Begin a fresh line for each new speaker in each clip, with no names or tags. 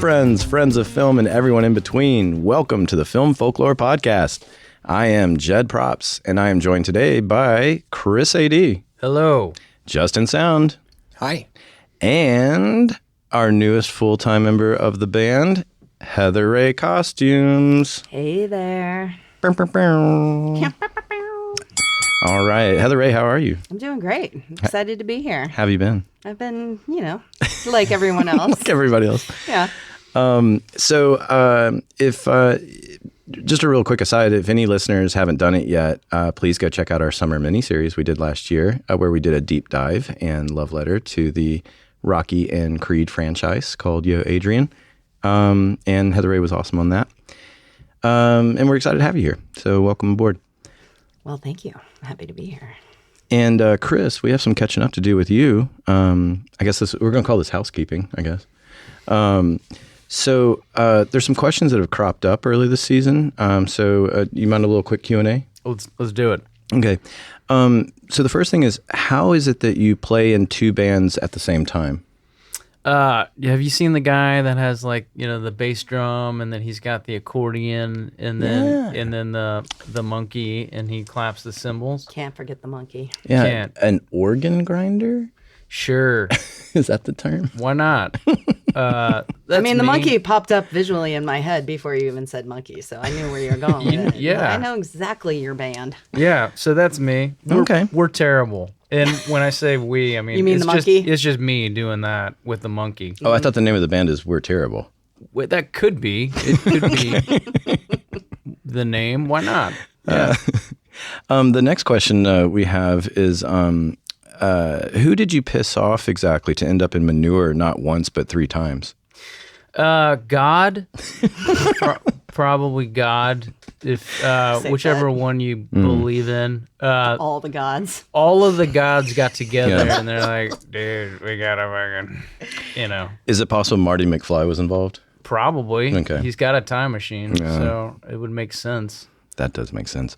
friends, friends of film, and everyone in between. Welcome to the Film Folklore Podcast. I am Jed Props, and I am joined today by Chris AD.
Hello.
Justin Sound.
Hi.
And our newest full-time member of the band, Heather Ray Costumes.
Hey there.
All right. Heather Ray, how are you?
I'm doing great. Excited to be here.
How have you been?
I've been, like everyone else.
Like everybody else.
Yeah.
If just a real quick aside, if any listeners haven't done it yet, please go check out our summer miniseries we did last year, where we did a deep dive and love letter to the Rocky and Creed franchise called Yo Adrian. And Heather Ray was awesome on that. And we're excited to have you here. So welcome aboard.
Well, thank you. I'm happy to be here.
And Chris, we have some catching up to do with you. I guess we're going to call this housekeeping, I guess. So there's some questions that have cropped up early this season. So you mind a little quick Q&A?
Let's do it.
Okay. So the first thing is, how is it that you play in two bands at the same time?
Have you seen the guy that has the bass drum and then he's got the accordion and then the monkey and he claps the cymbals?
Can't forget the monkey.
Yeah.
Can't.
An organ grinder?
Sure.
Is that the term?
Why not?
The monkey popped up visually in my head before you even said monkey, so I knew where you were going with it.
Yeah.
I know exactly your band.
Yeah, so that's me.
Okay.
We're terrible. And when I say we, I mean,
You mean
it's
the monkey?
It's just me doing that with the monkey.
Oh, I thought the name of the band is We're Terrible.
Wait, that could be. It could be the name. Why not? Yeah.
The next question we have is, who did you piss off exactly to end up in manure not once but 3 times?
God. Probably God. If whichever one you believe in.
All the gods.
All of the gods got together and they're like, dude, we gotta fucking,
Is it possible Marty McFly was involved?
Probably.
Okay.
He's got a time machine, so it would make sense.
That does make sense.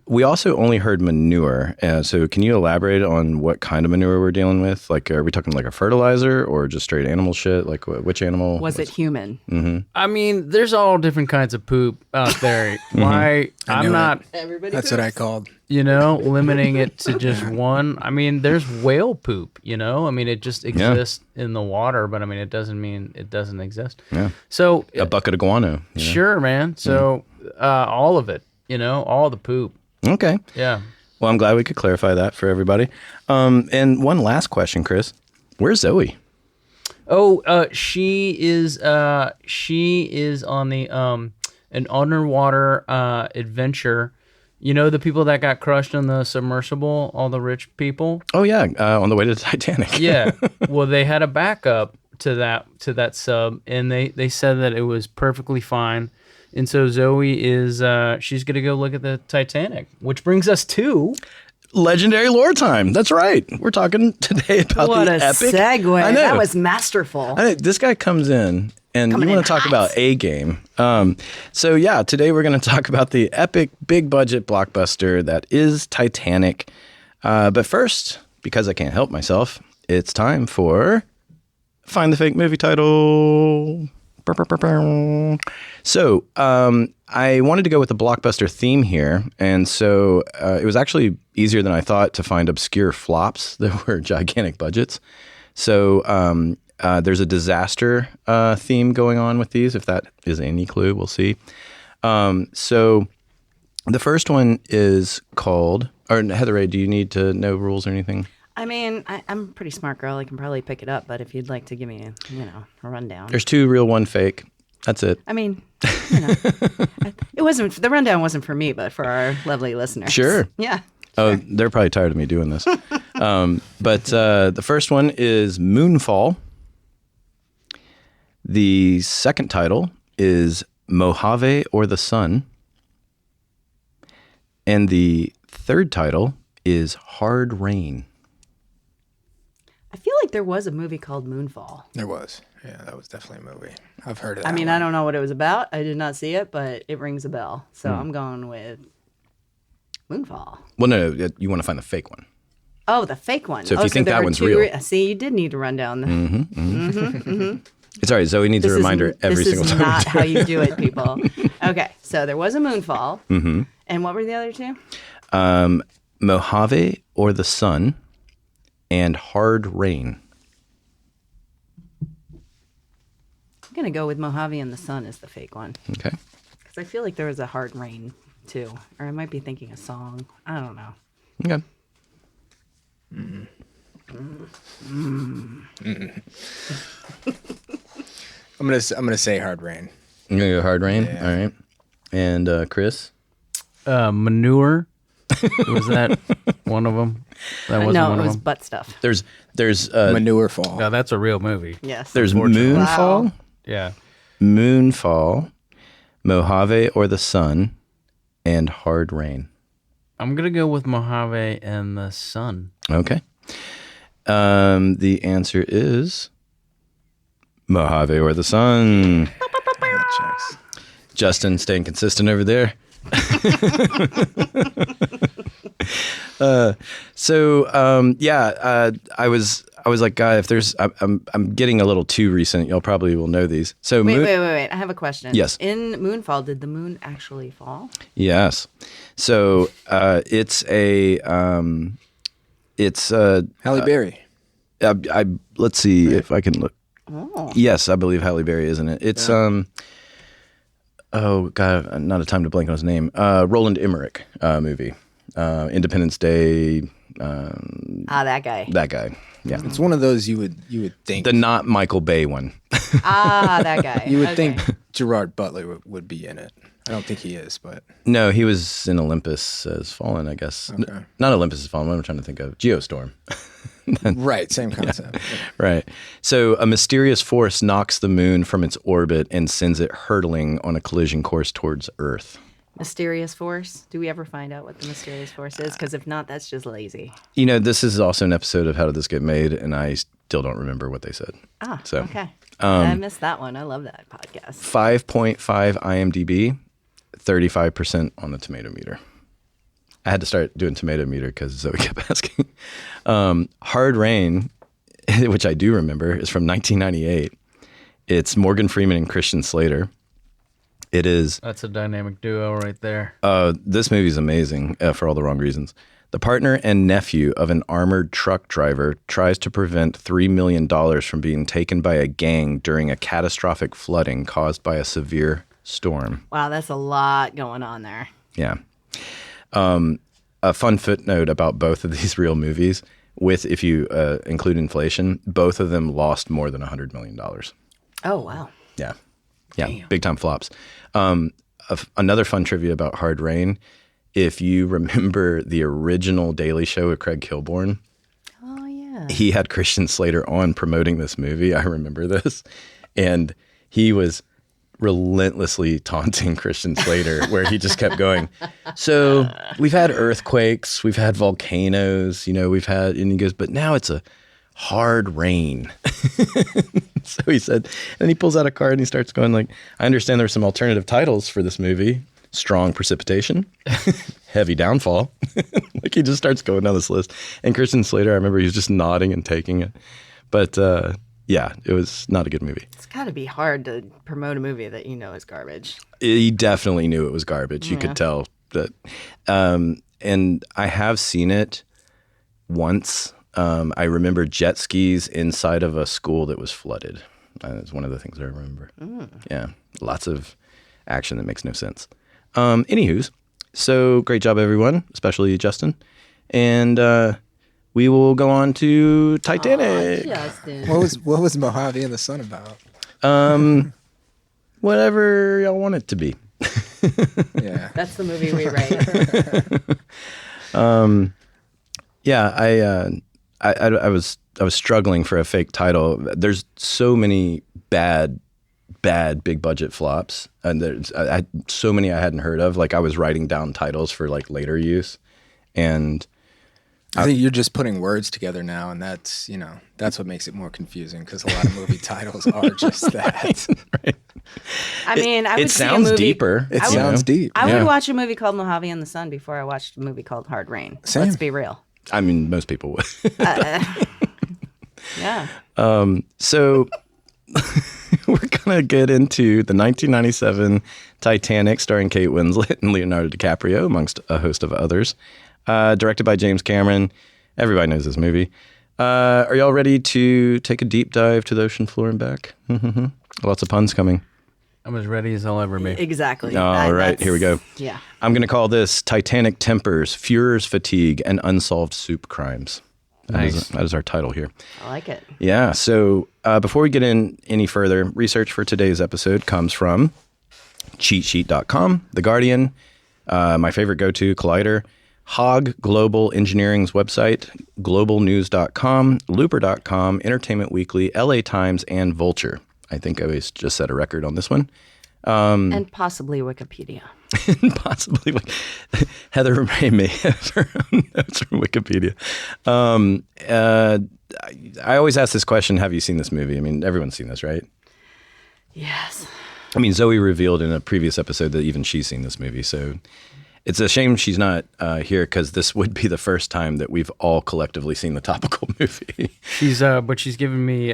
We
also only heard manure. So can you elaborate on what kind of manure we're dealing with? Like, are we talking like a fertilizer or just straight animal shit? Like, which animal?
Was it human?
Mm-hmm.
I mean, there's all different kinds of poop out there. Why? I'm not,
Everybody
That's
poops.
what I called.
limiting it to just one. I mean, there's whale poop, I mean, it just exists in the water, but I mean, it doesn't mean it doesn't exist.
Yeah.
So
A bucket of guano.
Sure, man. So all of it, all the poop.
Okay.
Yeah.
Well, I'm glad we could clarify that for everybody. And one last question, Chris. Where's Zoe?
Oh, she is on the an underwater adventure. The people that got crushed in the submersible, all the rich people.
Oh yeah, on the way to the Titanic.
Yeah. Well, they had a backup to that sub, and they said that it was perfectly fine. And so Zoe is she's gonna go look at the Titanic, which brings us to
Legendary lore time. That's right. We're talking today about
What
the
a
epic.
segue.
I know.
That was masterful.
I know, this guy comes in, and
Coming
you want
in
to talk
hot.
about A game. So yeah, today we're going to talk about the epic, big budget blockbuster that is Titanic. But first, because I can't help myself, it's time for Find the Fake Movie Title. So I wanted to go with the blockbuster theme here, and so it was actually easier than I thought to find obscure flops that were gigantic budgets. So there's a disaster theme going on with these. If that is any clue, we'll see. So the first one is called, or Heather Ray, do you need to know rules or anything?
I mean, I'm a pretty smart girl. I can probably pick it up, but if you'd like to give me a rundown.
There's 2 real, 1 fake. That's it.
I mean, it wasn't, the rundown wasn't for me, but for our lovely listeners.
Sure.
Yeah.
Oh, they're probably tired of me doing this. But the first one is Moonfall. The second title is Mojave or the Sun. And the third title is Hard Rain.
I feel like there was a movie called Moonfall.
There was. Yeah, that was definitely a movie. I've heard of that.
I mean,
one.
I don't know what it was about. I did not see it, but it rings a bell. So I'm going with Moonfall.
Well, no, you want to find the fake one.
Oh, the fake one.
So if you think
there
that
were
one's
2
real.
See, you did need to run down.
It's all right. Zoe needs a reminder every single time.
This is not how you do it, people. Okay, so there was a moonfall.
Mm-hmm.
And what were the other two?
Mojave or the Sun and Hard Rain.
I'm going to go with Mojave and the Sun as the fake one.
Okay.
Because I feel like there was a Hard Rain, too. Or I might be thinking a song. I don't know.
Okay.
I'm gonna say Hard Rain.
You're going to go Hard Rain?
Yeah.
All right. And Chris?
Manure. Was that one of them? That wasn't
No,
one
it
of
was
them.
butt stuff.
There's
Manure Fall.
No, that's a real movie.
Yes.
there's
Unfortunately.
Moonfall,
Wow.
Yeah.
Moonfall, Mojave or the Sun, and Hard Rain.
I'm gonna go with Mojave and the Sun.
Okay. The answer is Mojave or the Sun.
Checks.
Justin staying consistent over there. I was like, if there's, I'm getting a little too recent. Y'all probably will know these. So
Wait. I have a question.
Yes.
In Moonfall, did the moon actually fall?
Yes. So it's
Halle Berry.
Let's see if I can look.
Oh.
Yes, I believe Halle Berry is in it. It's oh god, not a time to blank on his name. Roland Emmerich movie, Independence Day.
That guy.
That guy. Yeah,
It's one of those you would think
the not Michael Bay one.
That guy.
you would
Okay.
think Gerard Butler would be in it. I don't think he is, but
No, he was in Olympus Has Fallen, I guess.
Okay.
Not Olympus Has Fallen. What am I trying to think of? Geostorm.
right, same concept.
Right. So a mysterious force knocks the moon from its orbit and sends it hurtling on a collision course towards Earth.
Mysterious force. Do we ever find out what the mysterious force is? Because if not, that's just lazy.
You know, this is also an episode of How Did This Get Made, and I still don't remember what they said. So,
Okay. I missed that one. I love that podcast.
5.5 IMDb, 35% on the tomato meter. I had to start doing tomato meter because Zoe kept asking. Hard Rain, which I do remember, is from 1998. It's Morgan Freeman and Christian Slater. It is.
That's a dynamic duo right there.
This movie is amazing for all the wrong reasons. The partner and nephew of an armored truck driver tries to prevent $3 million from being taken by a gang during a catastrophic flooding caused by a severe storm.
Wow, that's a lot going on there.
Yeah. A fun footnote about both of these real movies, if you include inflation, both of them lost more than $100 million.
Oh, wow.
Yeah. Yeah. Damn. Big time flops. Another fun trivia about Hard Rain. If you remember the original Daily Show with Craig Kilborn,
Oh, yeah.
he had Christian Slater on promoting this movie. I remember this. And he was relentlessly taunting Christian Slater, where he just kept going, so we've had earthquakes, we've had volcanoes, we've had, and he goes, but now it's a hard rain. So he said, and he pulls out a card and he starts going like, I understand there's some alternative titles for this movie. Strong precipitation, heavy downfall. Like he just starts going down this list. And Christian Slater, I remember he was just nodding and taking it. But yeah, it was not a good movie.
It's got to be hard to promote a movie that you know is garbage.
He definitely knew it was garbage. You could tell that. And I have seen it once. I remember jet skis inside of a school that was flooded. It's one of the things I remember. Yeah, lots of action that makes no sense. Anywho's, so great job, everyone, especially Justin. And we will go on to Titanic.
Justin.
What was Mojave and the Sun about?
Whatever y'all want it to be.
Yeah.
That's the movie we write.
Yeah, I was struggling for a fake title. There's so many bad big budget flops, and there's so many I hadn't heard of. Like I was writing down titles for like later use, and
I think you're just putting words together now, and that's what makes it more confusing because a lot of movie titles are just that.
right.
I mean, I would
It
see a
sounds
movie.
deeper.
It sounds deep.
I
Yeah.
would watch a movie called Mojave and the Sun before I watched a movie called Hard Rain.
Same.
Let's be real.
I mean, most people would.
Yeah.
So we're going to get into the 1997 Titanic starring Kate Winslet and Leonardo DiCaprio, amongst a host of others. Directed by James Cameron. Everybody knows this movie. Are y'all ready to take a deep dive to the ocean floor and back? Lots of puns coming.
I'm as ready as I'll ever be.
Exactly.
All right, here we go.
Yeah.
I'm going to call this Titanic Tempers, Führer's Fatigue, and Unsolved Soup Crimes.
Nice.
That is our title here.
I like it.
Yeah, so before we get in any further, research for today's episode comes from cheatsheet.com, The Guardian, my favorite go-to, Collider, Hog Global Engineering's website, globalnews.com, looper.com, Entertainment Weekly, LA Times, and Vulture. I think I just set a record on this one.
And possibly Wikipedia.
Possibly. Heather Ray may have her own notes from Wikipedia. I always ask this question, have you seen this movie? I mean, everyone's seen this, right?
Yes.
I mean, Zoe revealed in a previous episode that even she's seen this movie, so it's a shame she's not here because this would be the first time that we've all collectively seen the topical movie.
But she's giving me,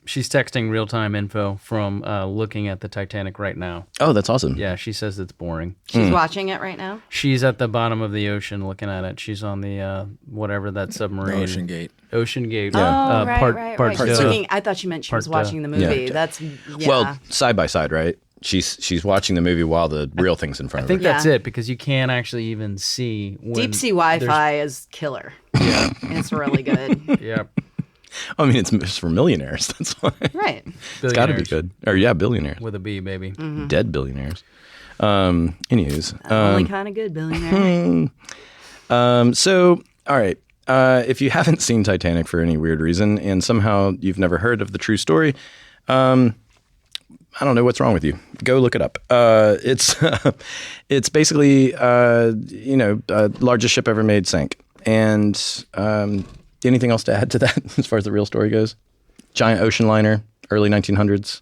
she's texting real-time info from looking at the Titanic right now.
Oh, that's awesome.
Yeah, she says it's boring.
She's watching it right now?
She's at the bottom of the ocean looking at it. She's on the, whatever that submarine.
Ocean Gate.
Ocean Gate.
Oh, right.
Part
She's
two.
looking, I thought she meant she was
Part,
watching the movie.
yeah.
That's,
Well, side by side, right? She's watching the movie while the real thing's in front
I
of
think
her.
that's it because you can't actually even see. When
Deep sea Wi-Fi is killer.
Yeah.
It's really good.
Yep.
I mean, it's for millionaires. That's why.
Right.
It's got to be
Billionaires.
good. Or yeah, billionaires.
With a B, baby.
Dead billionaires. Anywho's.
Only kind of good billionaire.
So, all right. If you haven't seen Titanic for any weird reason and somehow you've never heard of the true story, I don't know what's wrong with you. Go look it up. It's basically, largest ship ever made sank. And anything else to add to that as far as the real story goes? Giant ocean liner, early 1900s.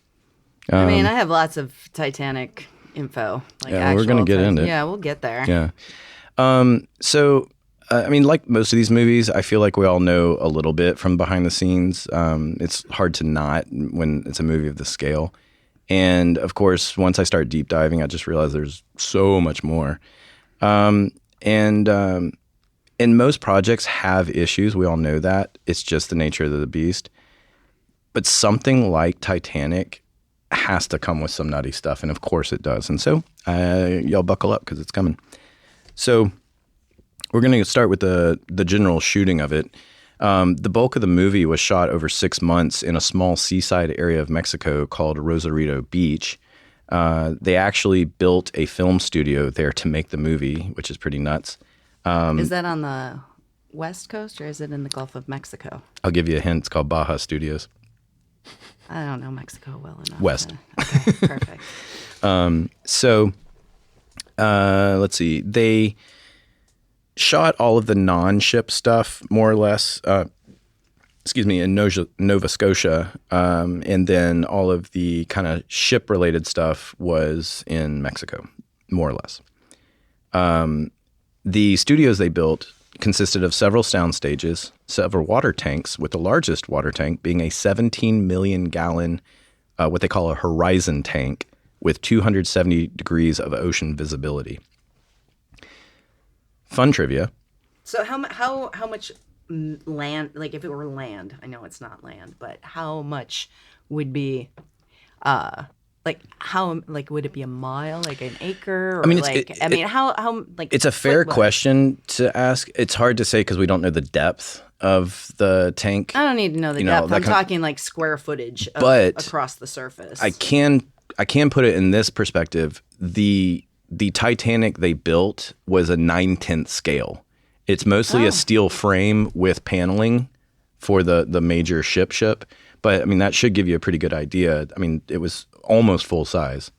I mean, I have lots of Titanic info. Like
Yeah, we're gonna get into it.
Yeah, we'll get there.
Yeah. I mean, like most of these movies, I feel like we all know a little bit from behind the scenes. It's hard to not when it's a movie of this scale. And of course, once I start deep diving, I just realize there's so much more. And most projects have issues. We all know that. It's just the nature of the beast. But something like Titanic has to come with some nutty stuff. And of course it does. And so y'all buckle up because it's coming. So we're going to start with the general shooting of it. The bulk of the movie was shot over 6 months in a small seaside area of Mexico called Rosarito Beach. They actually built a film studio there to make the movie, which is pretty nuts.
Is that on the West Coast or is it in the Gulf of Mexico?
I'll give you a hint. It's called Baja Studios.
I don't know Mexico well enough.
West.
Okay, perfect.
Let's see. They shot all of the non-ship stuff, more or less, in Nova Scotia. And then all of the kind of ship-related stuff was in Mexico, more or less. The studios they built consisted of several sound stages, several water tanks, with the largest water tank being a 17 million gallon, what they call a horizon tank, with 270 degrees of ocean visibility. Fun trivia.
So how much land, like if it were land, I know it's not land, but how much would be, would it be a mile, like an acre? Or
It's a fair question to ask. It's hard to say because we don't know the depth of the tank.
I don't need to know the depth. I'm talking like square footage across the surface.
I can put it in this perspective. The Titanic they built was a 9/10 scale. It's mostly a steel frame with paneling for the major ship. But I mean, that should give you a pretty good idea. I mean, it was almost full size.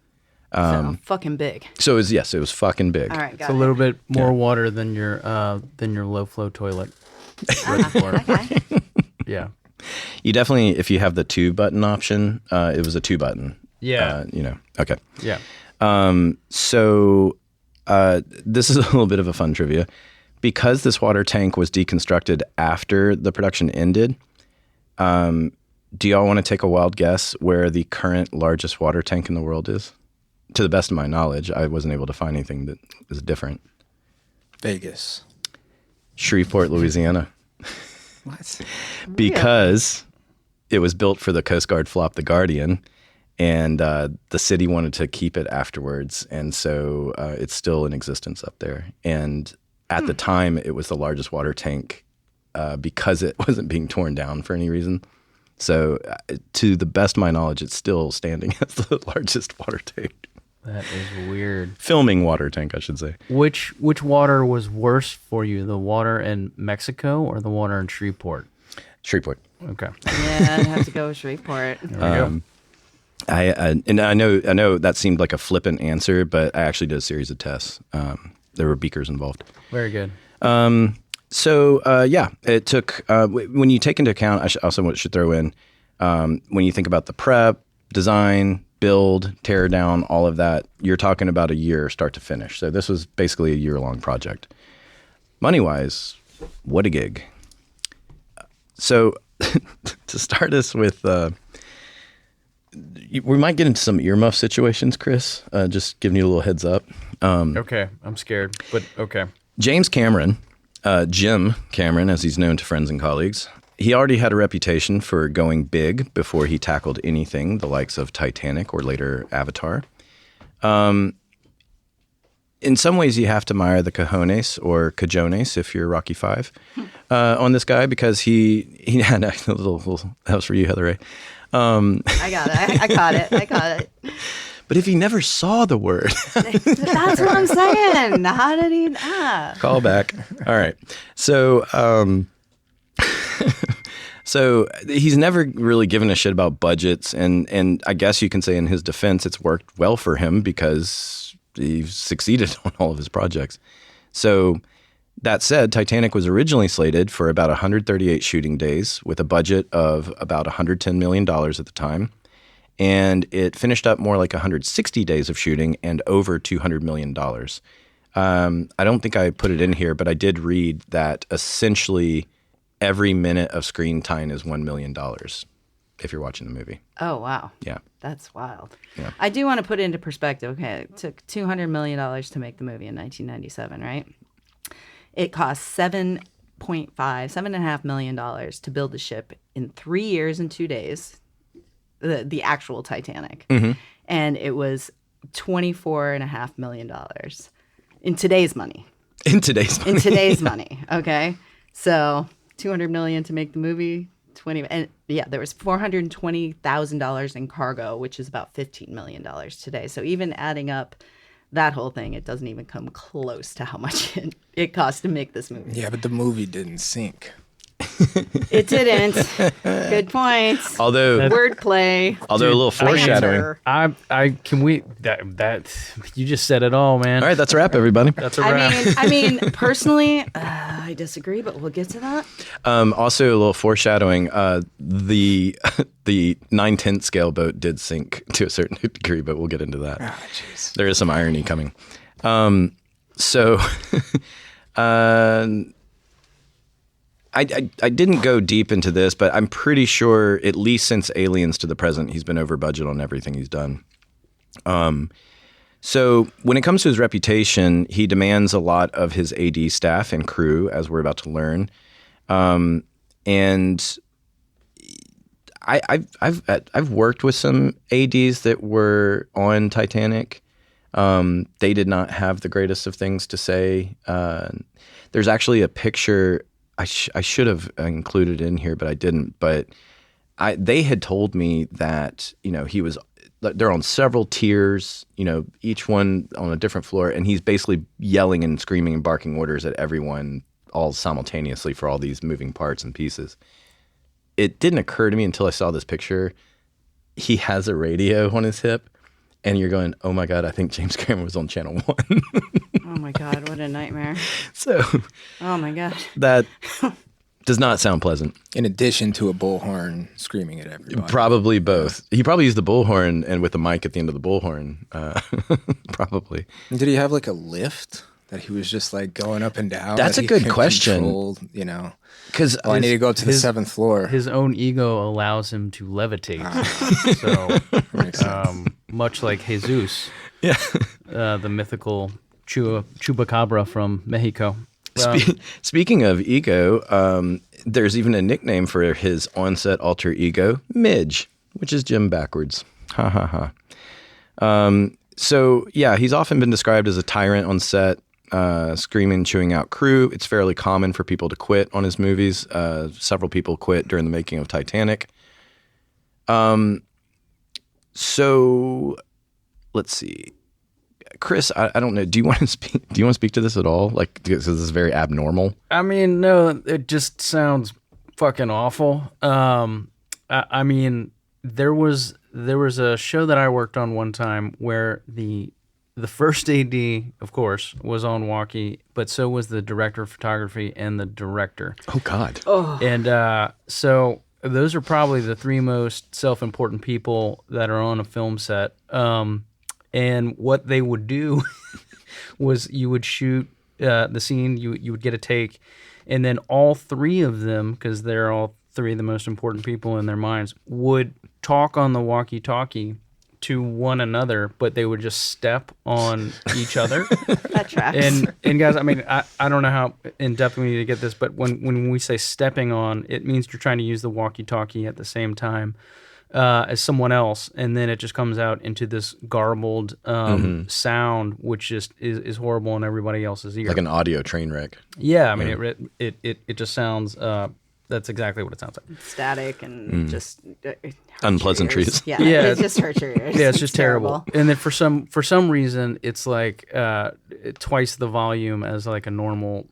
So fucking big.
So it was fucking big.
All right, got
It's a little bit more water than your low flow toilet.
Okay.
Yeah.
You definitely, if you have the 2-button option, it was a 2-button.
Yeah.
Okay.
Yeah.
This is a little bit of a fun trivia. Because this water tank was deconstructed after the production ended, do y'all want to take a wild guess where the current largest water tank in the world is? To the best of my knowledge, I wasn't able to find anything that is different.
Vegas.
Shreveport, Louisiana.
What?
Because it was built for the Coast Guard flop, the Guardian, and the city wanted to keep it afterwards, and so it's still in existence up there. And at the time, it was the largest water tank because it wasn't being torn down for any reason. So to the best of my knowledge, it's still standing as the largest water tank.
That is weird.
Filming water tank, I should say.
Which water was worse for you, the water in Mexico or the water in Shreveport?
Shreveport.
Okay.
Yeah, I'd have to go with Shreveport.
There we go.
I know that seemed like a flippant answer, but I actually did a series of tests. There were beakers involved.
Very good.
It took, when you take into account, I also should throw in, when you think about the prep, design, build, tear down, all of that, you're talking about a year start to finish. So this was basically a year-long project. Money-wise, what a gig. So to start us with, we might get into some earmuff situations, Chris, just giving you a little heads up.
Okay, I'm scared, but okay.
James Cameron, Jim Cameron, as he's known to friends and colleagues, he already had a reputation for going big before he tackled anything, the likes of Titanic or later Avatar. In some ways, you have to admire the cojones or cajones if you're Rocky V on this guy, because he had a little that was for you, Heather Ray.
I got it. I caught it.
But if he never saw the word,
That's what I'm saying. How did he?
call back. All right. So, so he's never really given a shit about budgets, and I guess you can say in his defense, it's worked well for him because he's succeeded on all of his projects. So that said, Titanic was originally slated for about 138 shooting days with a budget of about $110 million at the time. And it finished up more like 160 days of shooting and over $200 million. I don't think I put it in here, but I did read that essentially every minute of screen time is $1 million if you're watching the movie.
Oh, wow.
Yeah.
That's wild.
Yeah.
I do want to put it into perspective. Okay, it took $200 million to make the movie in 1997, right? It cost $7.5 million to build the ship in 3 years and 2 days, the actual Titanic.
Mm-hmm.
And it was $24.5 million in today's money.
In today's money. Okay. So $200 million to make the movie. There was $420,000 in cargo, which is about $15 million today. So even adding up that whole thing, it doesn't even come close to how much it cost to make this movie.
Yeah, but the movie didn't sink.
It didn't. Good points.
Although
Wordplay.
a little foreshadowing.
That you just said it all, man.
All right, that's a wrap, everybody.
That's a wrap.
I mean, personally, I disagree, but we'll get to that.
Also, a little foreshadowing. The 9/10 scale boat did sink to a certain degree, but we'll get into that.
Ah, jeez.
There is some irony coming. I didn't go deep into this, but I'm pretty sure, at least since Aliens to the present, he's been over budget on everything he's done. So when it comes to his reputation, he demands a lot of his AD staff and crew, as we're about to learn. And I've worked with some ADs that were on Titanic. They did not have the greatest of things to say. There's actually a picture I should have included in here, but I didn't. But they had told me that, they're on several tiers, each one on a different floor, and he's basically yelling and screaming and barking orders at everyone all simultaneously for all these moving parts and pieces. It didn't occur to me until I saw this picture. He has a radio on his hip, and you're going, oh my God, I think James Cameron was on Channel 1.
Oh my God, what a nightmare.
So,
oh my God.
That does not sound pleasant.
In addition to a bullhorn screaming at everybody.
Probably both. He probably used the bullhorn and with the mic at the end of the bullhorn. Probably.
Did he have like a lift? That he was just like going up and down.
That's
that
a
he
good
could
question.
control, you know,
Because
I need to go up to the 7th floor.
His own ego allows him to levitate.
Makes sense.
Much like Jesus,
yeah.
the mythical chupacabra from Mexico.
Speaking of ego, there's even a nickname for his on-set alter ego, Midge, which is Jim backwards. Ha ha ha. So yeah, he's often been described as a tyrant on set, screaming, chewing out crew. It's fairly common for people to quit on his movies. Several people quit during the making of Titanic. So let's see. Chris, I don't know. Do you want to speak? Do you want to speak to this at all? Like, because this is very abnormal.
I mean, no, it just sounds fucking awful. I mean, there was a show that I worked on one time where the first AD, of course, was on walkie, but so was the director of photography and the director.
Oh God.
Oh.
And so those are probably the three most self-important people that are on a film set. And what they would do was you would shoot the scene, you would get a take, and then all three of them, because they're all three of the most important people in their minds, would talk on the walkie-talkie to one another, but they would just step on each other.
That tracks.
And guys, I mean, I don't know how in depth we need to get this, but when we say stepping on, it means you're trying to use the walkie-talkie at the same time as someone else, and then it just comes out into this garbled sound, which just is horrible in everybody else's ear.
Like an audio train wreck.
Yeah, I mean, it just sounds. That's exactly what it sounds like.
Static and just
Unpleasantries.
Yeah,
Yeah.
it just hurts your ears.
Yeah, it's just terrible. And then for some reason, it's like twice the volume as like a normal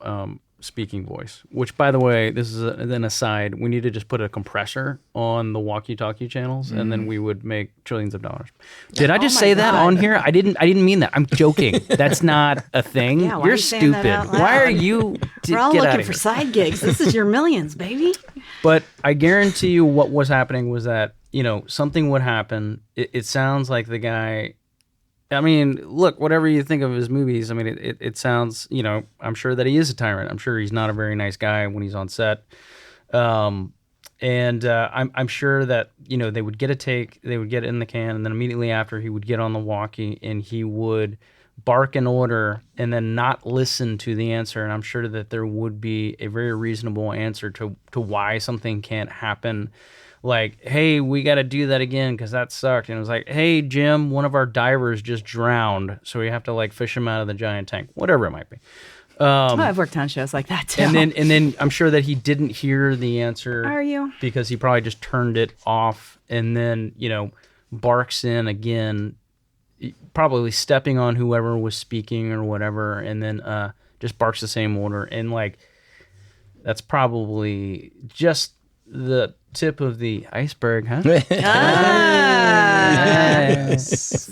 speaking voice. Which, by the way, this is an aside. We need to just put a compressor on the walkie-talkie channels, and then we would make trillions of dollars. Did I just
my
say that
God.
on here? I didn't mean that. I'm joking. That's not a thing.
Yeah, why are
You're
you saying that
stupid.
out loud?
Why are you?
We're all
get
looking
outta
for
here.
side gigs. This is your millions, baby.
But I guarantee you what was happening was that, something would happen. It sounds like the guy, I mean, look, whatever you think of his movies, I mean, it sounds, I'm sure that he is a tyrant. I'm sure he's not a very nice guy when he's on set. I'm sure that, they would get a take, they would get it in the can, and then immediately after he would get on the walkie and he would bark an order and then not listen to the answer. And I'm sure that there would be a very reasonable answer to why something can't happen. Like, hey, we got to do that again because that sucked. And it was like, hey, Jim, one of our divers just drowned, so we have to like fish him out of the giant tank, whatever it might be.
I've worked on shows like that too.
And then I'm sure that he didn't hear the answer.
Are you?
Because he probably just turned it off and then, barks in again, probably stepping on whoever was speaking or whatever, and then just barks the same order. And like, that's probably just the tip of the iceberg, huh?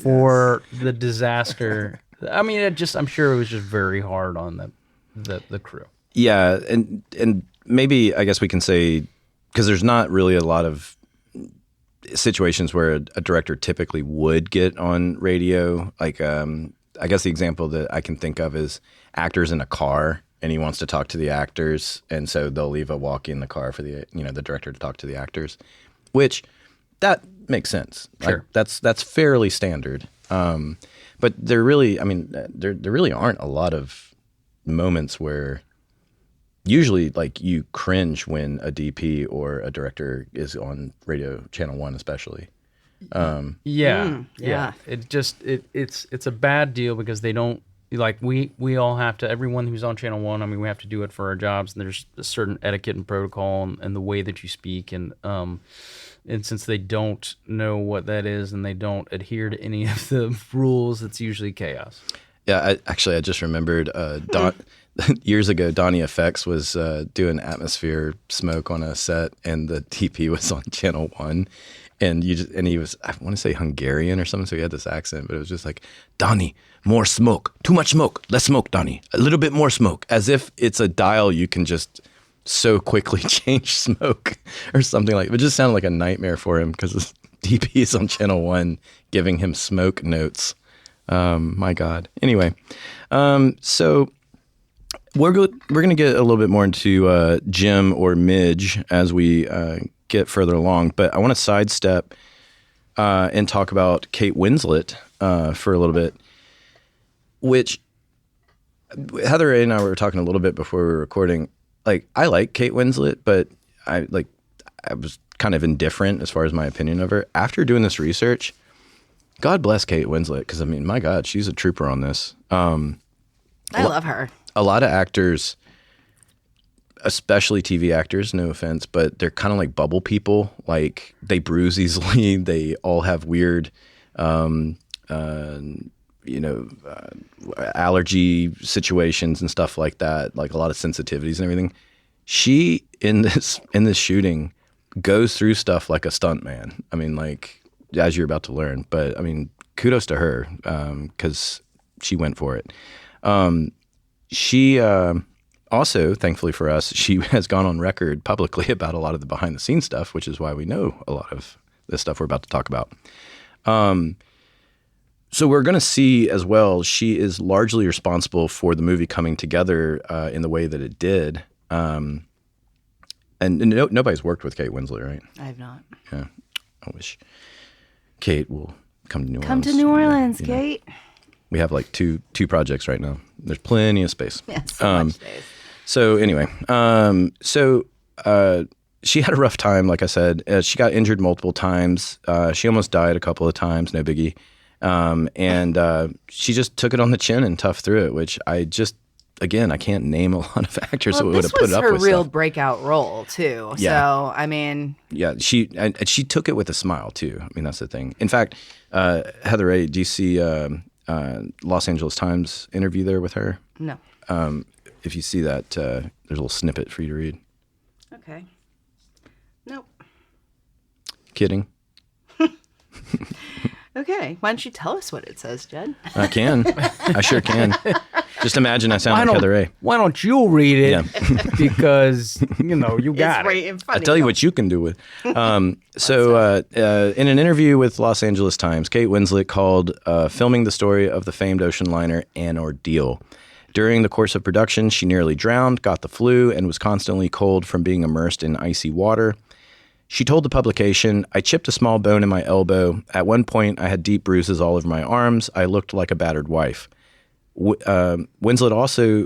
For the disaster. I mean, I'm sure it was just very hard on the crew.
Yeah, and maybe I guess we can say, because there's not really a lot of situations where a director typically would get on radio. Like, I guess the example that I can think of is actors in a car, and he wants to talk to the actors, and so they'll leave a walkie in the car for the the director to talk to the actors, which that makes sense.
Sure.
Like, that's fairly standard. But there really, I mean, there really aren't a lot of moments where usually like you cringe when a DP or a director is on radio channel 1, especially.
Yeah.
yeah.
It's a bad deal because they don't, like, we all have to, everyone who's on channel 1, I mean, we have to do it for our jobs, and there's a certain etiquette and protocol and the way that you speak, and since they don't know what that is and they don't adhere to any of the rules, it's usually chaos.
Yeah, I just remembered years ago, Donnie FX was doing atmosphere smoke on a set, and the DP was on channel 1. And he was, I want to say Hungarian or something, so he had this accent, but it was just like, Donnie, more smoke, too much smoke, less smoke, Donnie, a little bit more smoke, as if it's a dial you can just so quickly change smoke or something like. It just sounded like a nightmare for him because DP is on channel 1 giving him smoke notes My God. Anyway, so we're going to get a little bit more into Jim or Midge as we get further along, but I want to sidestep and talk about Kate Winslet for a little bit, which Heather and I were talking a little bit before we were recording. Like, I like Kate Winslet, but I was kind of indifferent as far as my opinion of her. After doing this research, God bless Kate Winslet, because I mean, my God, she's a trooper on this.
I love her.
A lot of actors, especially TV actors, no offense, but they're kind of like bubble people. Like, they bruise easily. They all have weird, allergy situations and stuff like that. Like a lot of sensitivities and everything. She in this shooting goes through stuff like a stuntman. I mean, like, as you're about to learn. But I mean, kudos to her because she went for it. She also, thankfully for us, she has gone on record publicly about a lot of the behind the scenes stuff, which is why we know a lot of the stuff we're about to talk about. So we're going to see as well, she is largely responsible for the movie coming together in the way that it did. And nobody's worked with Kate Winslet, right?
I have not.
Yeah. I wish Kate will come to New Orleans.
Come to New Orleans, Kate.
We have like two projects right now. There's plenty of space.
Yeah, so much space.
So anyway, she had a rough time, like I said. She got injured multiple times. She almost died a couple of times, no biggie. And she just took it on the chin and toughed through it, which I can't name a lot of actors that would have put it up with.
This was her real
stuff.
breakout role too.
Yeah.
So I mean,
yeah, she took it with a smile too. I mean, that's the thing. In fact, Heather Ray, do you see Los Angeles Times interview there with her?
no.
If you see that, there's a little snippet for you to read.
Okay. Nope.
Kidding.
Okay. Why don't you tell us what it says, Jed?
I can. I sure can. Just imagine I sound like Heather Ray.
Why don't you read it?
Yeah.
Because, you got
It's right
it.
in front
I'll tell you what you can do with. In an interview with Los Angeles Times, Kate Winslet called filming the story of the famed ocean liner an ordeal. During the course of production, she nearly drowned, got the flu, and was constantly cold from being immersed in icy water. She told the publication, "I chipped a small bone in my elbow. At one point, I had deep bruises all over my arms. I looked like a battered wife." Winslet also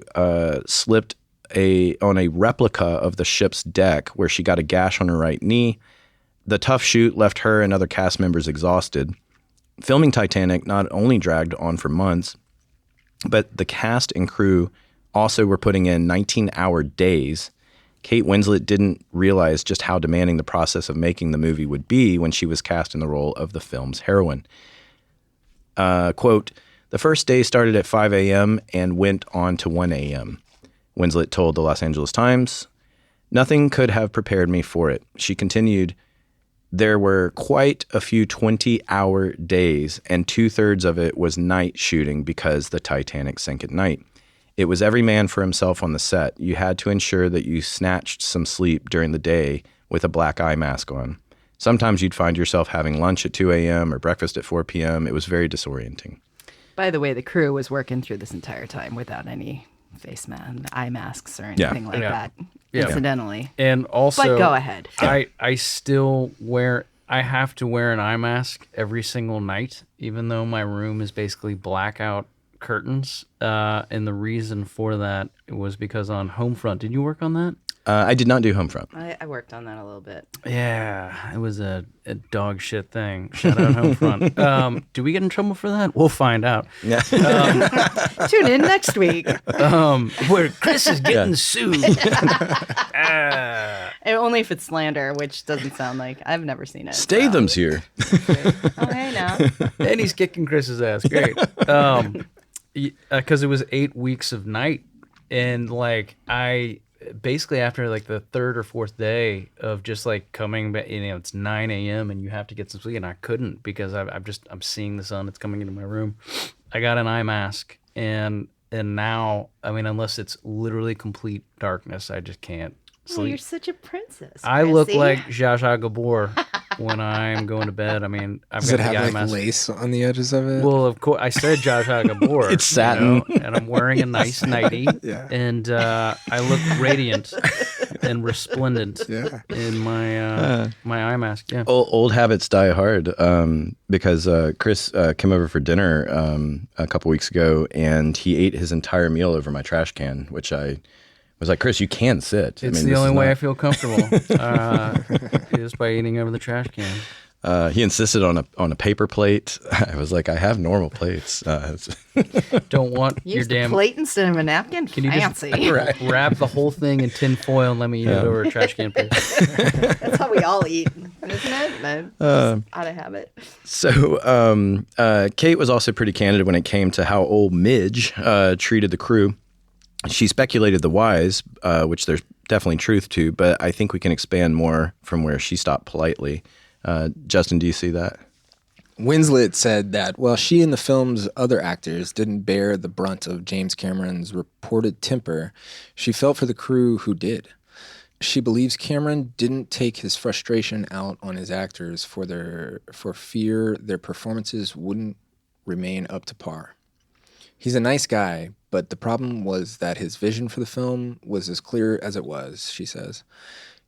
slipped on a replica of the ship's deck where she got a gash on her right knee. The tough shoot left her and other cast members exhausted. Filming Titanic not only dragged on for months, but the cast and crew also were putting in 19-hour days. Kate Winslet didn't realize just how demanding the process of making the movie would be when she was cast in the role of the film's heroine. Quote, "The first day started at 5 a.m. and went on to 1 a.m., Winslet told the Los Angeles Times. "Nothing could have prepared me for it." She continued, "There were quite a few 20-hour days, and 2/3 of it was night shooting because the Titanic sank at night. It was every man for himself on the set. You had to ensure that you snatched some sleep during the day with a black eye mask on. Sometimes you'd find yourself having lunch at 2 a.m. or breakfast at 4 p.m. It was very disorienting."
By the way, the crew was working through this entire time without any eye masks or anything like that.
Yeah.
Incidentally.
And also,
But go ahead.
I have to wear an eye mask every single night, even though my room is basically blackout curtains. And the reason for that was because on Homefront, did you work on that?
I did not do Homefront.
I worked on that a little bit.
Yeah, it was a dog shit thing. Shout out Homefront. Do we get in trouble for that? We'll find out.
Yeah.
Tune in next week.
Where Chris is getting sued.
And only if it's slander, which doesn't sound like I've never seen it.
Statham's here.
Oh, hey now.
And he's kicking Chris's ass. Great. Because it was 8 weeks of night. And like I basically after like the third or fourth day of just like coming back, it's 9 a.m. and you have to get some sleep, and I couldn't because I'm seeing the sun. It's coming into my room. I got an eye mask, and now, I mean, unless it's literally complete darkness, I just can't sleep.
Well, you're such a princess.
I look
Chrissy.
like Zsa Zsa Gabor when I'm going to bed. I mean, I've
Does
got
it
the eye
have like
mask.
lace on the edges of it?
Well, of course, I said Josh Agabor.
It's satin.
And I'm wearing a nice nightie.
Yeah.
And I look radiant and resplendent
Yeah.
in my my eye mask. Yeah.
Old habits die hard, because Chris came over for dinner a couple weeks ago, and he ate his entire meal over my trash can, which I was like, Chris, you can sit.
It's the only way I feel comfortable is by eating over the trash can.
He insisted on a paper plate. I was like, I have normal plates.
Don't want your
Use the
damn
plate instead of a napkin.
Can you
Fancy.
just wrap the whole thing in tin foil and let me eat it over a trash can, please?
That's how we all eat, isn't it? Just out of habit.
So Kate was also pretty candid when it came to how old Mij treated the crew. She speculated the whys, which there's definitely truth to, but I think we can expand more from where she stopped politely. Justin, do you see that?
Winslet said that while she and the film's other actors didn't bear the brunt of James Cameron's reported temper, she felt for the crew who did. She believes Cameron didn't take his frustration out on his actors for fear their performances wouldn't remain up to par. He's a nice guy, but the problem was that his vision for the film was as clear as it was, she says.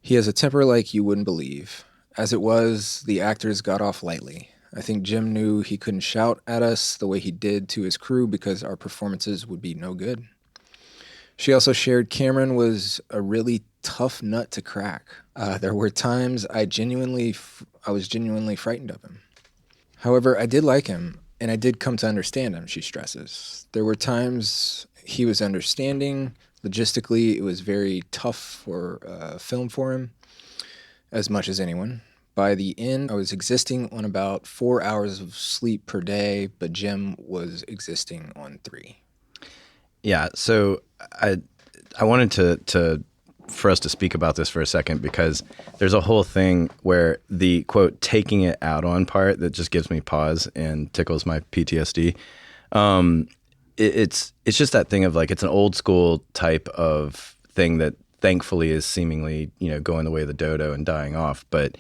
He has a temper like you wouldn't believe. As it was, the actors got off lightly. I think Jim knew he couldn't shout at us the way he did to his crew because our performances would be no good. She also shared Cameron was a really tough nut to crack. There were times I was genuinely frightened of him. However, I did like him, and I did come to understand him, she stresses. There were times he was understanding. Logistically, it was very tough for film for him, as much as anyone. By the end, I was existing on about 4 hours of sleep per day, but Jim was existing on 3.
Yeah, so I wanted to for us to speak about this for a second, because there's a whole thing where the, quote, taking it out on part that just gives me pause and tickles my PTSD. It's just that thing of like, it's an old school type of thing that thankfully is seemingly, going the way of the dodo and dying off. But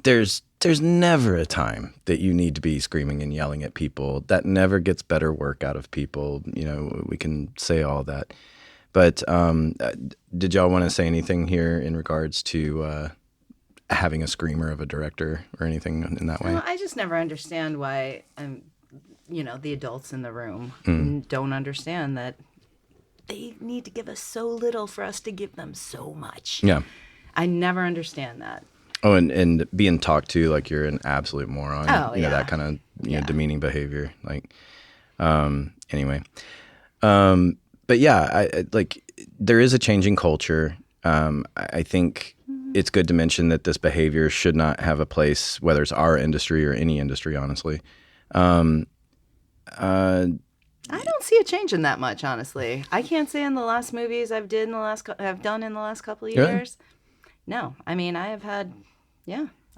there's never a time that you need to be screaming and yelling at people. That never gets better work out of people. We can say all that. But did y'all want to say anything here in regards to having a screamer of a director or anything in that way?
No, I just never understand why, the adults in the room don't understand that they need to give us so little for us to give them so much.
Yeah.
I never understand that.
Oh, and being talked to like you're an absolute moron.
Oh, yeah.
That kind of demeaning behavior. Like, anyway. But yeah, I like there is a changing culture. I think it's good to mention that this behavior should not have a place, whether it's our industry or any industry, honestly.
I don't see it changing that much, honestly. I can't say in the last movies I've done in the last couple of years. No, I mean I have had,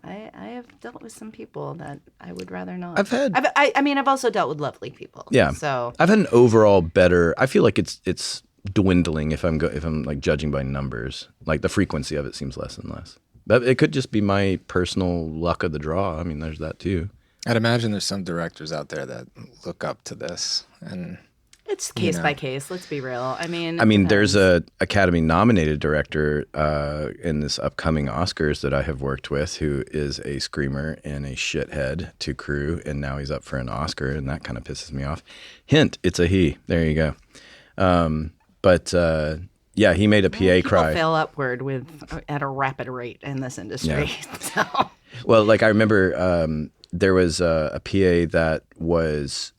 I have dealt with some people that I would rather not. I've also dealt with lovely people.
Yeah.
So
I've had an overall better. I feel like it's dwindling if I'm like judging by numbers. Like the frequency of it seems less and less. But it could just be my personal luck of the draw. I mean, there's that too.
I'd imagine there's some directors out there that look up to this, and
it's case by case. Let's be real. I mean,
there's a Academy-nominated director in this upcoming Oscars that I have worked with who is a screamer and a shithead to crew, and now he's up for an Oscar, and that kind of pisses me off. Hint, it's a he. There you go. Yeah, he made a PA cry.
People fail upward at a rapid rate in this industry.
Yeah.
So.
Well, like I remember there was a PA that was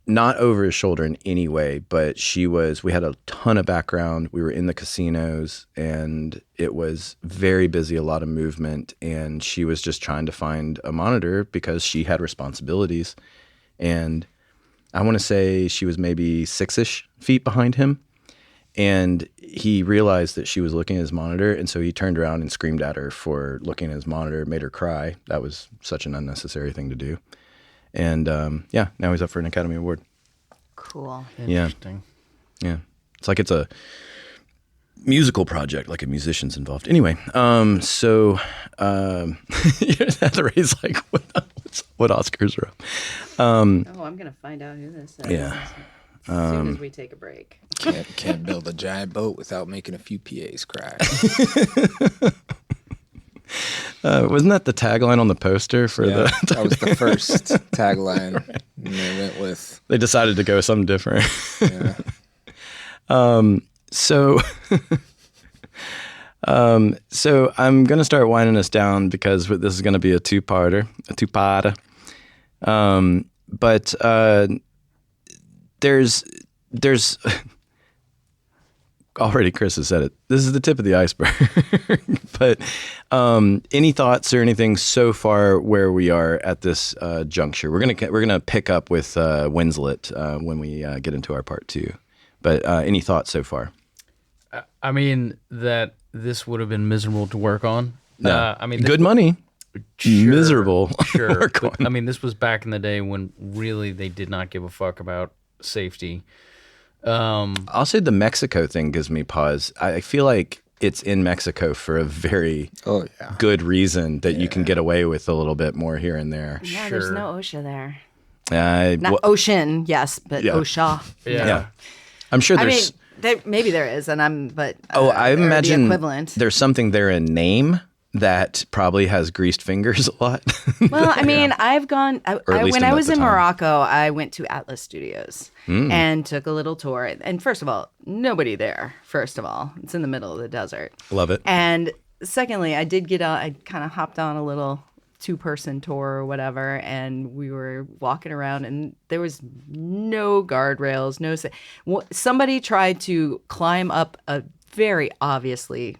not over his shoulder in any way, but we had a ton of background. We were in the casinos and it was very busy, a lot of movement. And she was just trying to find a monitor because she had responsibilities. And I want to say she was maybe 6-ish feet behind him. And he realized that she was looking at his monitor. And so he turned around and screamed at her for looking at his monitor, made her cry. That was such an unnecessary thing to do. And now he's up for an Academy Award.
Cool.
Interesting.
Yeah. It's like it's a musical project, like a musician's involved. Anyway, so you have to raise like what Oscars are up.
I'm gonna find out who this is.
Yeah.
As soon as we take a break.
Can't build a giant boat without making a few PAs cry.
Wasn't that the tagline on the poster for the?
That was the first tagline. Right. And they went with.
They decided to go something different.
Yeah.
So I'm gonna start winding us down because this is gonna be a two-parter. But there's already Chris has said it. This is the tip of the iceberg. But any thoughts or anything so far where we are at this juncture? We're gonna pick up with Winslet when we get into our part 2. But any thoughts so far?
I mean, that this would have been miserable to work on.
No.
I mean,
good money.
Sure,
Miserable.
Sure. But, I mean, this was back in the day when really they did not give a fuck about safety.
I'll say the Mexico thing gives me pause. I feel like it's in Mexico for a very good reason that you can get away with a little bit more here and there.
Yeah,
Sure.
there's no OSHA there. Not ocean, yes, but OSHA.
Yeah.
I'm sure
I
there's...
mean, maybe there is, and
I imagine
the equivalent.
There's something there in name that probably has greased fingers a lot.
Well, I mean, I've gone when I was in
time.
Morocco. I went to Atlas Studios and took a little tour. And first of all, nobody there. First of all, it's in the middle of the desert.
Love it.
And secondly, I did get out. I kind of hopped on a little 2-person tour or whatever, and we were walking around, and there was no guardrails. Somebody tried to climb up a very obviously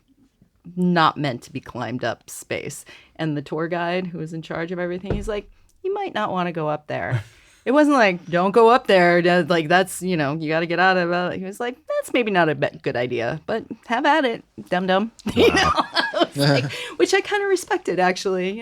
not meant to be climbed up space, and the tour guide who was in charge of everything, he's like, you might not want to go up there. It wasn't like, don't go up there, like that's, you got to get out of it. He was like, that's maybe not a good idea, but have at it, dum-dum.
Wow.
Which I kind of respected, actually,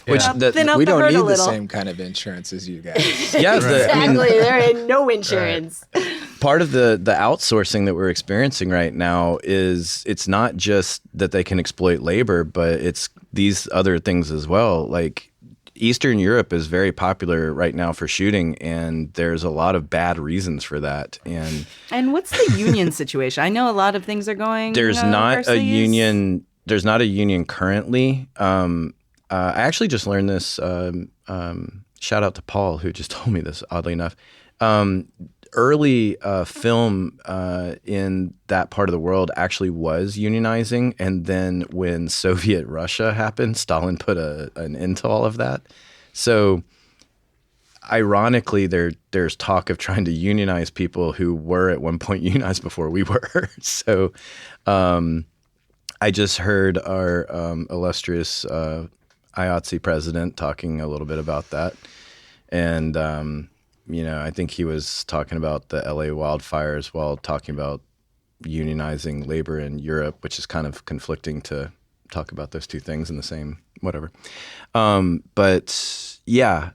Which
we don't need the same kind of insurance as you guys.
Yeah,
exactly. There ain't no insurance.
Right.
Part of the outsourcing that we're experiencing right now is it's not just that they can exploit labor, but it's these other things as well. Like Eastern Europe is very popular right now for shooting, and there's a lot of bad reasons for that. And
what's the union situation? I know a lot of things are going.
There's not a union. There's not a union currently. I actually just learned this. Shout out to Paul, who just told me this, oddly enough. Early film in that part of the world actually was unionizing. And then when Soviet Russia happened, Stalin put an end to all of that. So ironically, there's talk of trying to unionize people who were at one point unionized before we were. So I just heard our illustrious IATSE president talking a little bit about that. And, I think he was talking about the LA wildfires while talking about unionizing labor in Europe, which is kind of conflicting to talk about those two things in the same whatever. But yeah,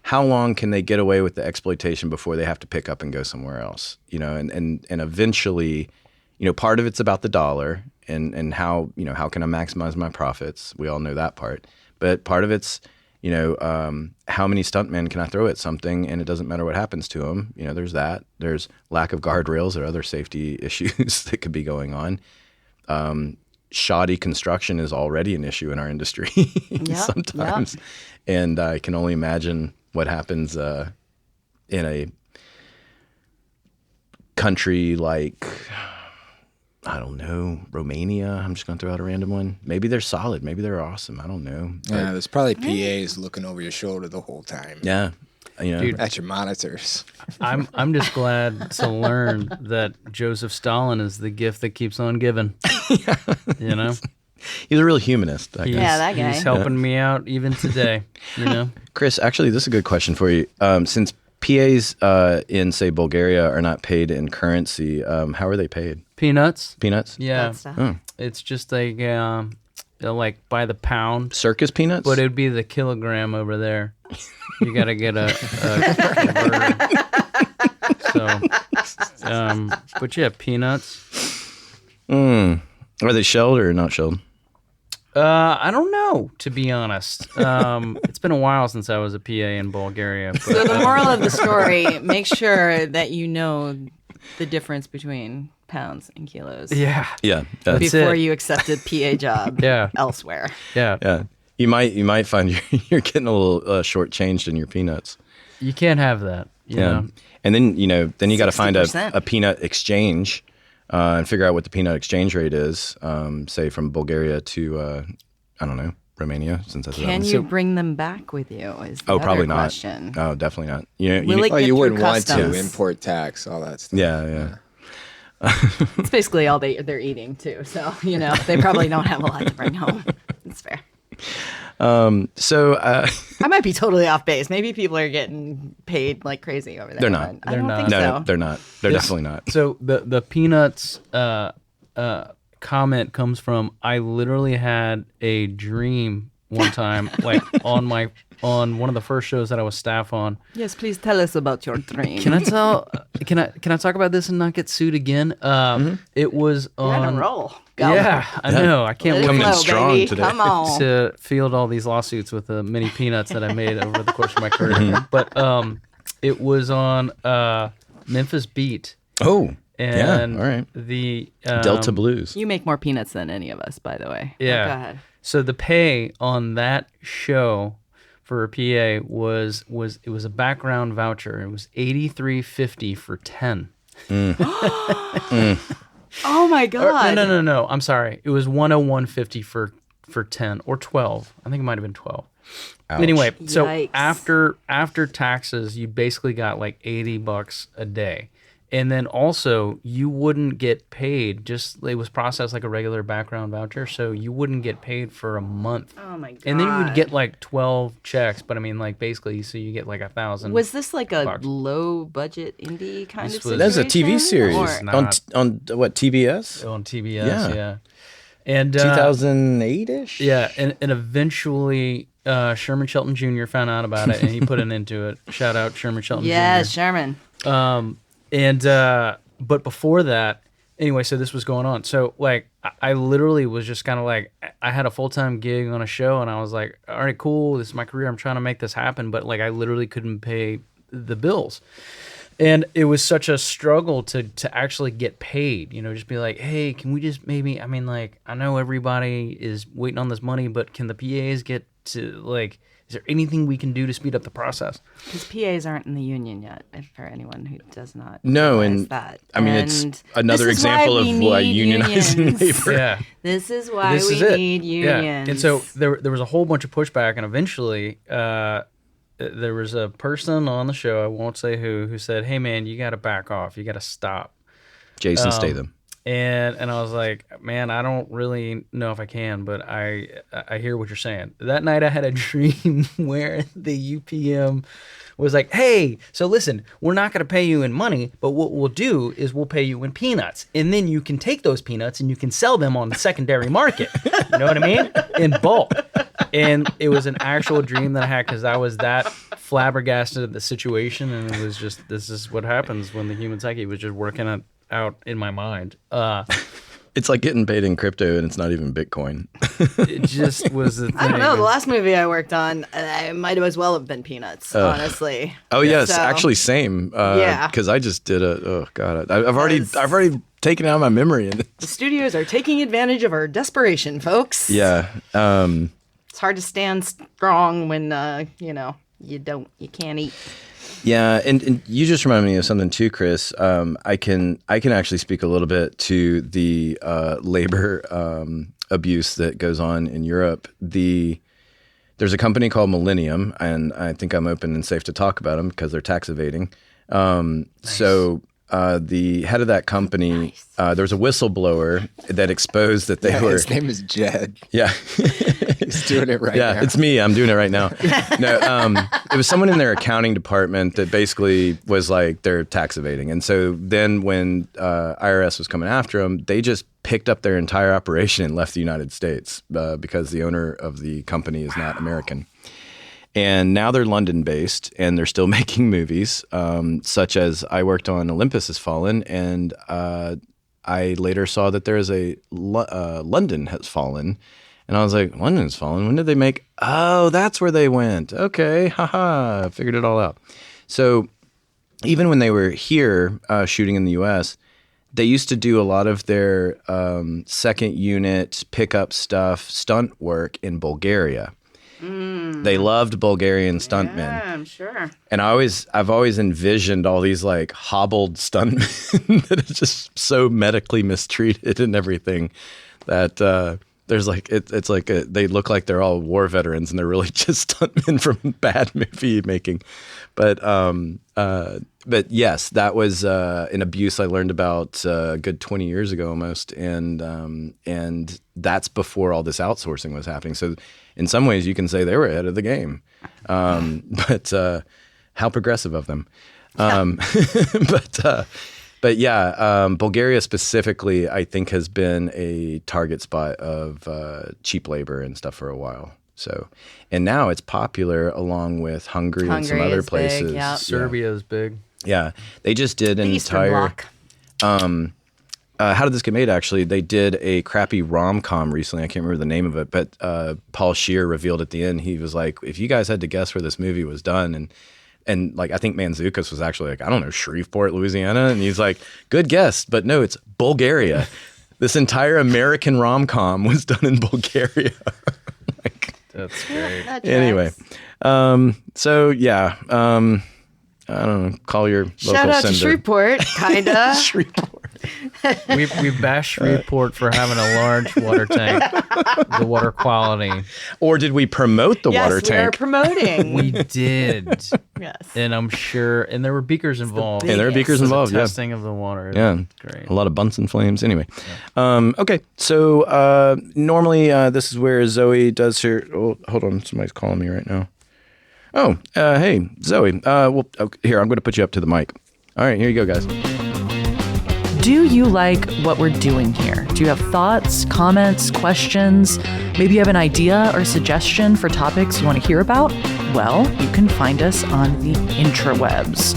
how long can they get away with the exploitation before they have to pick up and go somewhere else? And eventually, part of it's about the dollar and how can I maximize my profits? We all know that part. But part of it's, how many stuntmen can I throw at something and it doesn't matter what happens to them? There's that. There's lack of guardrails or other safety issues that could be going on. Shoddy construction is already an issue in our industry sometimes. Yep. And I can only imagine what happens in a country like, I don't know, Romania. I'm just going to throw out a random one. Maybe they're solid. Maybe they're awesome. I don't know.
Yeah, there's probably PAs looking over your shoulder the whole time.
Yeah.
Dude,
at your monitors.
I'm just glad to learn that Joseph Stalin is the gift that keeps on giving.
He's a real humanist.
Yeah, that guy.
He's helping me out even today.
Chris, actually, this is a good question for you. Since PAs in, say, Bulgaria are not paid in currency, how are they paid?
Peanuts.
Yeah.
It's just like by the pound.
Circus peanuts?
But it'd be the kilogram over there. You got to get a converter. So, but yeah, peanuts.
Are they shelled or not shelled?
I don't know, to be honest. It's been a while since I was a PA in Bulgaria. But,
So the moral of the story: make sure that you know the difference between pounds and kilos.
yeah,
That's
Before
it.
you accept a PA job
Yeah.
elsewhere.
yeah,
Yeah. You might find you're getting a little shortchanged in your peanuts.
You can't have that. You know?
And then you got to find a
60%.
peanut exchange and figure out what the peanut exchange rate is. Say from Bulgaria to I don't know, Romania, since that's
Can you bring them back with you? Is the
probably
other
not.
question.
Oh, definitely not.
Will it
Oh,
get
you
through
wouldn't want to
customs?
import tax, all that stuff.
yeah.
It's basically all they're eating too. So they probably don't have a lot to bring home. It's fair.
So
I might be totally off base. Maybe people are getting paid like crazy over there.
They're not.
but I don't think
no,
so.
they're not. They're definitely not.
So the peanuts comment comes from, I literally had a dream one time, like on one of the first shows that I was staff on.
Yes, please tell us about your dream.
Can I talk about this and not get sued again? It was
You're
on
on a roll. Go.
Yeah, I know. I can't
Let it
wait
Coming in
flow,
strong
baby.
today.
Come on.
to field all these lawsuits with the many peanuts that I made over the course of my career. But it was on Memphis Beat.
Oh,
And
yeah. All right.
the
Delta Blues.
You make more peanuts than any of us, by the way.
Yeah.
Go ahead.
So the pay on that show for a PA was a background voucher. It was $83.50 for 10.
Oh my
Or-
God.
No. I'm sorry. It was $101.50 for 10 or 12. I think it might have been 12.
Ouch.
Anyway, so
Yikes.
after taxes, you basically got like $80 a day. And then also you wouldn't get paid, it was processed like a regular background voucher, so you wouldn't get paid for a month.
Oh my God.
And then you would get like 12 checks, but I mean like basically so you get like 1,000.
Was this like a
bucks.
low budget indie kind
This
of
was-
situation?
That's a TV series
Or-
Not.
on what, TBS?
on TBS,
Yeah.
yeah. And
2008ish.
yeah, and eventually Sherman Shelton Jr. found out about it and he put an end to it. Shout out Sherman Shelton
Yes,
Jr.
Sherman.
But before that, anyway, so this was going on. So like, I literally was just kind of like, I had a full-time gig on a show and I was like, all right, cool. This is my career. I'm trying to make this happen. But like, I literally couldn't pay the bills. And it was such a struggle to actually get paid, just be like, hey, can we just maybe, I mean, like, I know everybody is waiting on this money, but can the PAs get to like, is there anything we can do to speed up the process?
Because PAs aren't in the union yet, for anyone who does not
No,
realize
and
that.
I mean,
And
it's another
this is why
example
we
of why
need
unionizing
unions.
labor.
Yeah.
This is why
This
we
is it.
need unions.
And so there was a whole bunch of pushback, and eventually there was a person on the show, I won't say who said, hey, man, you got to back off. You got to stop.
Jason Statham.
And I was like, man, I don't really know if I can, but I hear what you're saying. That night I had a dream where the UPM was like, hey, so listen, we're not going to pay you in money, but what we'll do is we'll pay you in peanuts. And then you can take those peanuts and you can sell them on the secondary market. You know what I mean? In bulk. And it was an actual dream that I had because I was that flabbergasted at the situation. And it was just, this is what happens when the human psyche was just working out in my mind.
It's like getting paid in crypto and it's not even Bitcoin.
It just was the thing.
I don't know. The last movie I worked on, I might as well have been Peanuts, honestly.
Oh yes,
So-
actually same.
Yeah.
Because I just did oh god, I've already taken it out of my memory. And
The studios are taking advantage of our desperation, folks.
yeah,
It's hard to stand strong when, you can't eat.
yeah, and you just reminded me of something too, Chris. I can actually speak a little bit to the labor abuse that goes on in Europe. There's a company called Millennium, and I think I'm open and safe to talk about them because they're tax evading. So the head of that company, there was a whistleblower that exposed that they were.
His name is Jed.
Yeah.
He's doing it right
Yeah,
now.
it's me. I'm doing it right now. No, it was someone in their accounting department that basically was like they're tax evading. And so then when IRS was coming after them, they just picked up their entire operation and left the United States because the owner of the company is not American. And now they're London-based, and they're still making movies, such as I worked on Olympus Has Fallen, and I later saw that there is a London Has Fallen, and I was like, London Has Fallen? When did they make? Oh, that's where they went. Okay, haha, figured it all out. So even when they were here shooting in the U.S., they used to do a lot of their second unit pickup stuff, stunt work in Bulgaria. They loved Bulgarian stuntmen.
Yeah, I'm sure.
And I've always envisioned all these like hobbled stuntmen that are just so medically mistreated and everything that there's like it's like they look like they're all war veterans and they're really just stuntmen from bad movie making. But yes, that was an abuse I learned about a good 20 years ago almost, and that's before all this outsourcing was happening. So in some ways, you can say they were ahead of the game, but how progressive of them. But yeah, Bulgaria specifically, I think, has been a target spot of cheap labor and stuff for a while. So, and now it's popular along with Hungary and some other places.
Big, yeah.
Serbia's big.
Yeah, they just did an
Eastern
entire.
Bloc.
How did this get made? Actually, they did a crappy rom-com recently. I can't remember the name of it, but Paul Scheer revealed at the end. He was like, "If you guys had to guess where this movie was done," and like I think Mantzoukas was actually like, I don't know, Shreveport, Louisiana, and he's like, "Good guess, but no, it's Bulgaria." This entire American rom-com was done in Bulgaria. Like,
That's great.
That
anyway,
tracks.
so yeah, I don't know. Call your local
Shout out
sender.
to Shreveport, kinda.
Shreveport.
We've bashed Shreveport for having a large water tank. The water quality.
Or did we promote the water
Yes, we are
tank?
promoting.
We did.
Yes.
And I'm sure, and there were beakers involved.
Yeah, there are beakers
For the
involved. Yeah.
testing of the water.
Yeah,
Great.
a lot of Bunsen flames. Anyway, okay. So normally this is where Zoe does her. Oh, hold on, somebody's calling me right now. Oh, hey, Zoe. Well, here, I'm going to put you up to the mic. All right, here you go, guys.
Do you like what we're doing here? Do you have thoughts, comments, questions? Maybe you have an idea or suggestion for topics you want to hear about? Well, you can find us on the intrawebs.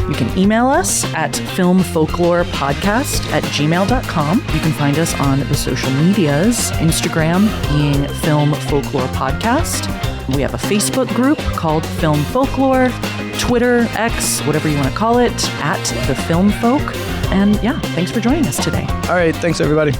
You can email us at filmfolklorepodcast@gmail.com. You can find us on the social medias, Instagram being Film Folklore Podcast. We have a Facebook group called Film Folklore, Twitter, X, whatever you want to call it, @The Film Folk. And yeah, thanks for joining us today.
All right, thanks, everybody.